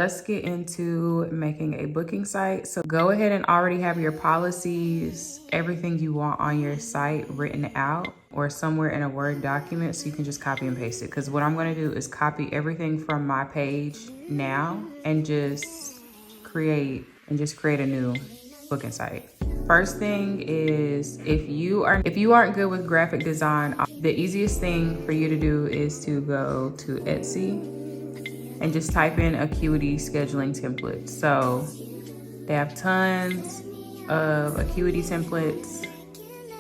let's get into making a booking site. So go ahead and already have your policies, everything you want on your site written out or somewhere in a Word document so you can just copy and paste it. Because what I'm going to do is copy everything from my page now and just create a new booking site. First thing is, if you aren't good with graphic design, the easiest thing for you to do is to go to Etsy and just type in Acuity scheduling templates. So they have tons of Acuity templates,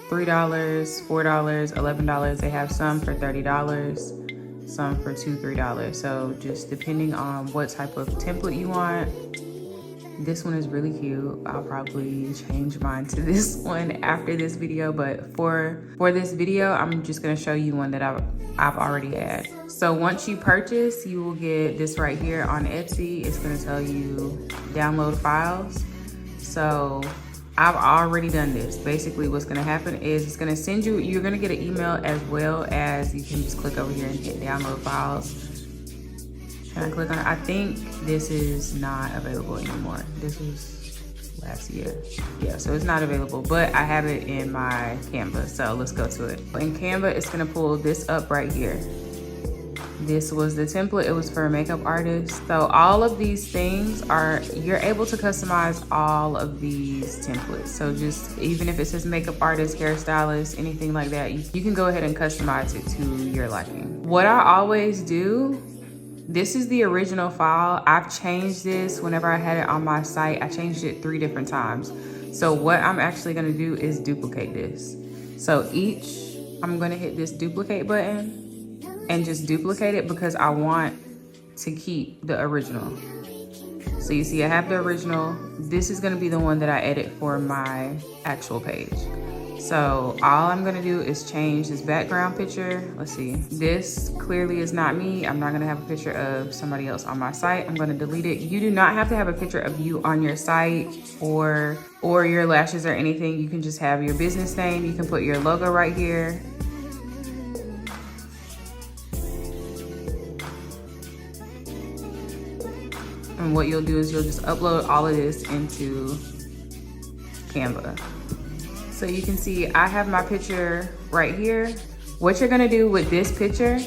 $3, $4, $11. They have some for $30, some for $2, $3. So just depending on what type of template you want. This one is really cute. I'll probably change mine to this one after this video, but for this video, I'm just gonna show you one that I've already had. So once you purchase, you will get this right here on Etsy. It's gonna tell you download files. So I've already done this. Basically what's gonna happen is it's gonna send you, you're gonna get an email as well as you can just click over here and hit download files. Can I click on it? I think this is not available anymore. This was last year. Yeah, so it's not available, but I have it in my Canva. So let's go to it. In Canva, it's gonna pull this up right here. This was the template. It was for a makeup artist. So all of these things you're able to customize all of these templates. So just, even if it says makeup artist, hairstylist, anything like that, you can go ahead and customize it to your liking. What I always do, this is the original file. I've changed this whenever I had it on my site. I changed it 3 different times. So what I'm actually gonna do is duplicate this. So I'm gonna hit this duplicate button and just duplicate it because I want to keep the original. So you see I have the original. This is gonna be the one that I edit for my actual page. So all I'm gonna do is change this background picture. Let's see, this clearly is not me. I'm not gonna have a picture of somebody else on my site. I'm gonna delete it. You do not have to have a picture of you on your site or your lashes or anything. You can just have your business name. You can put your logo right here. And what you'll do is you'll just upload all of this into Canva. So you can see I have my picture right here. What you're gonna do with this picture,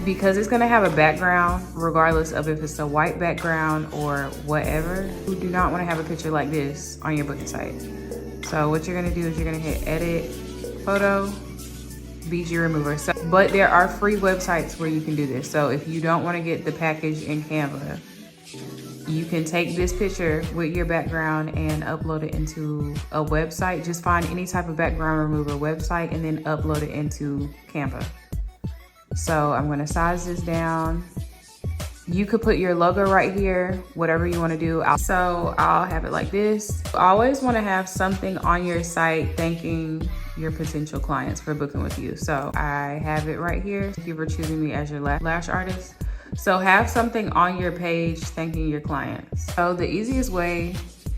because it's gonna have a background, regardless of if it's a white background or whatever, you do not wanna have a picture like this on your booking site. So what you're gonna do is you're gonna hit edit, photo, BG remover. But there are free websites where you can do this. So if you don't wanna get the package in Canva, you can take this picture with your background and upload it into a website. Just find any type of background remover website and then upload it into Canva. So I'm gonna size this down. You could put your logo right here, whatever you wanna do. So I'll have it like this. I always wanna have something on your site thanking your potential clients for booking with you. So I have it right here. Thank you for choosing me as your lash artist. So have something on your page thanking your clients. So the easiest way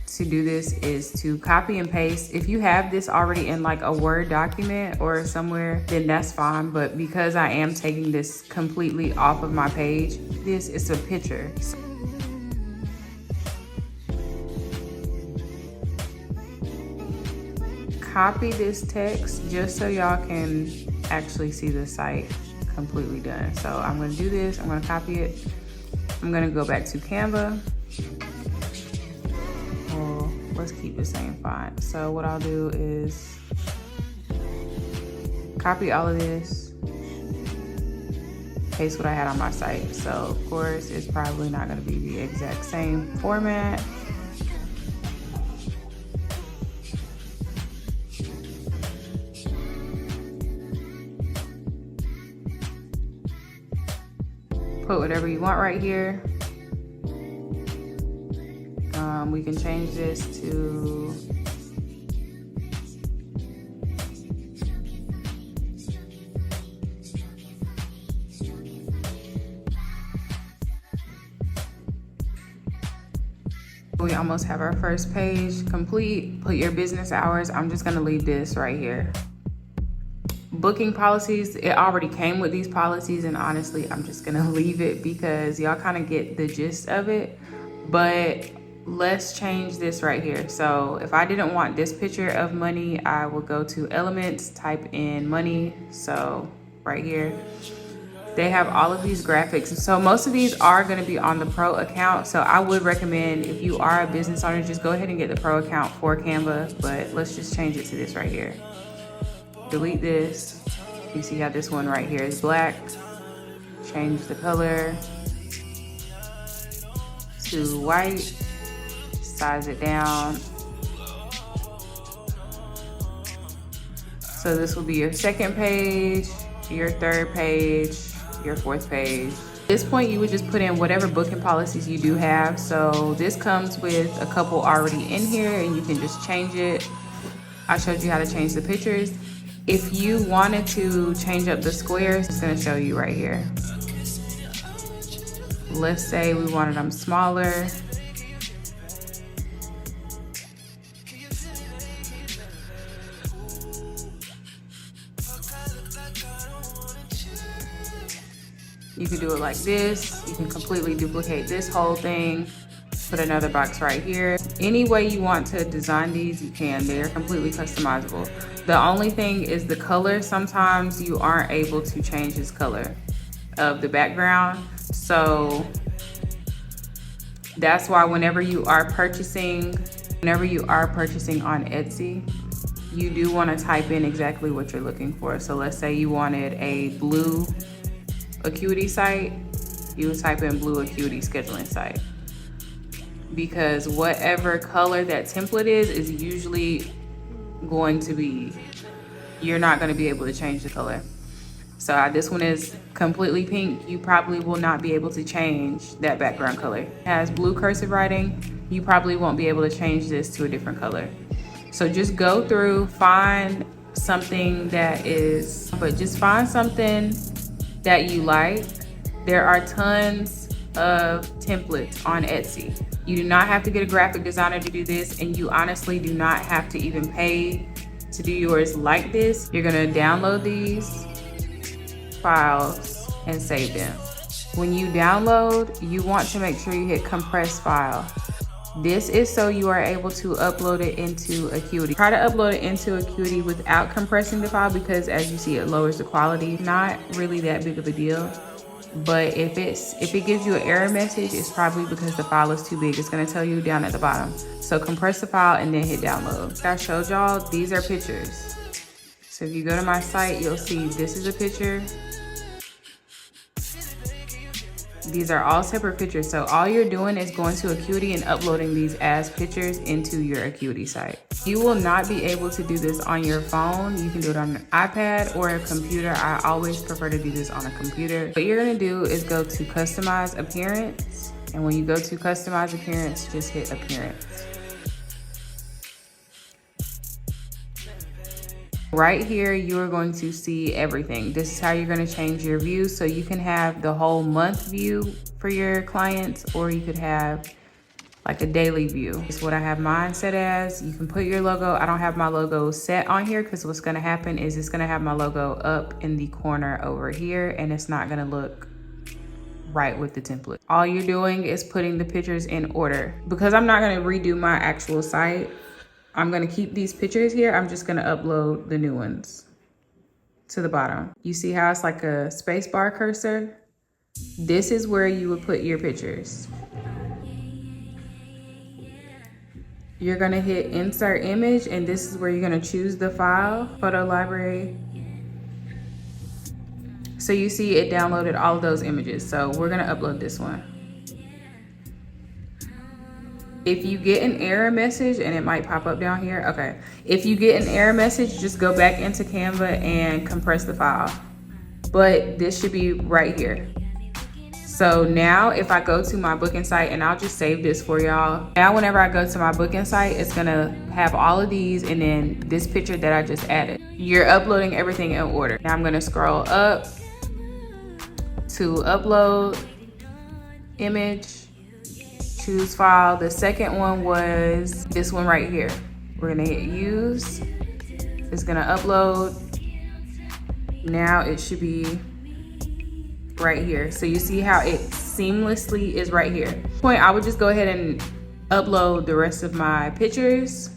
to do this is to copy and paste. If you have this already in like a Word document or somewhere, then that's fine. But because I am taking this completely off of my page, this is a picture. Copy this text just so y'all can actually see the site completely done. So I'm gonna do this, I'm gonna copy it. I'm gonna go back to Canva. Well, let's keep the same font. So what I'll do is copy all of this, paste what I had on my site. So of course, it's probably not gonna be the exact same format. Put whatever you want right here. We can change this to we almost have our first page complete. Put your business hours. I'm just gonna leave this right here. Booking policies, it already came with these policies, and honestly, I'm just gonna leave it because y'all kind of get the gist of it. But let's change this right here. So if I didn't want this picture of money, I will go to elements, type in money. So right here, they have all of these graphics. So most of these are going to be on the pro account. So I would recommend, if you are a business owner, just go ahead and get the pro account for Canva. But let's just change it to this right here. Delete this. You see how this one right here is black. Change the color to white. Size it down. So this will be your second page, your third page, your fourth page. At this point, you would just put in whatever booking policies you do have. So this comes with a couple already in here and you can just change it. I showed you how to change the pictures. If you wanted to change up the squares, it's gonna show you right here. Let's say we wanted them smaller. You can do it like this. You can completely duplicate this whole thing. Put another box right here. Any way you want to design these, you can. They are completely customizable. The only thing is the color. Sometimes you aren't able to change this color of the background. So that's why whenever you are purchasing on Etsy, you do want to type in exactly what you're looking for. So let's say you wanted a blue Acuity site, you would type in blue Acuity scheduling site. Because whatever color that template is usually going to be, you're not going to be able to change the color. So this one is completely pink. You probably will not be able to change that background color. It has blue cursive writing. You probably won't be able to change this to a different color. So just go through, find something that you like. There are tons of templates on Etsy. You do not have to get a graphic designer to do this, and you honestly do not have to even pay to do yours like this. You're gonna download these files and save them. When you download, you want to make sure you hit compress file. This is so you are able to upload it into Acuity. Try to upload it into Acuity without compressing the file, because as you see, it lowers the quality. Not really that big of a deal. But if it gives you an error message, it's probably because the file is too big. It's gonna tell you down at the bottom. So compress the file and then hit download. Like I showed y'all, these are pictures. So if you go to my site, you'll see this is a picture. These are all separate pictures. So all you're doing is going to Acuity and uploading these as pictures into your Acuity site. You will not be able to do this on your phone. You can do it on an iPad or a computer. I always prefer to do this on a computer. What you're gonna do is go to customize appearance. And when you go to customize appearance, just hit appearance. Right here, you are going to see everything. This is how you're going to change your view. So you can have the whole month view for your clients, or you could have like a daily view. It's what I have mine set as. You can put your logo. I don't have my logo set on here because what's going to happen is it's going to have my logo up in the corner over here, and it's not going to look right with the template. All you're doing is putting the pictures in order. Because I'm not going to redo my actual site, I'm gonna keep these pictures here. I'm just gonna upload the new ones to the bottom. You see how it's like a space bar cursor? This is where you would put your pictures. You're gonna hit insert image, and this is where you're gonna choose the file, photo library. So you see it downloaded all of those images. So we're gonna upload this one. If you get an error message, and it might pop up down here, okay. If you get an error message, just go back into Canva and compress the file. But this should be right here. So now if I go to my booking site, and I'll just save this for y'all. Now whenever I go to my booking site, it's gonna have all of these and then this picture that I just added. You're uploading everything in order. Now I'm gonna scroll up to upload image. Choose file. The second one was this one right here. We're gonna hit use. It's gonna upload. Now it should be right here. So you see how it seamlessly is right here. Point, I would just go ahead and upload the rest of my pictures.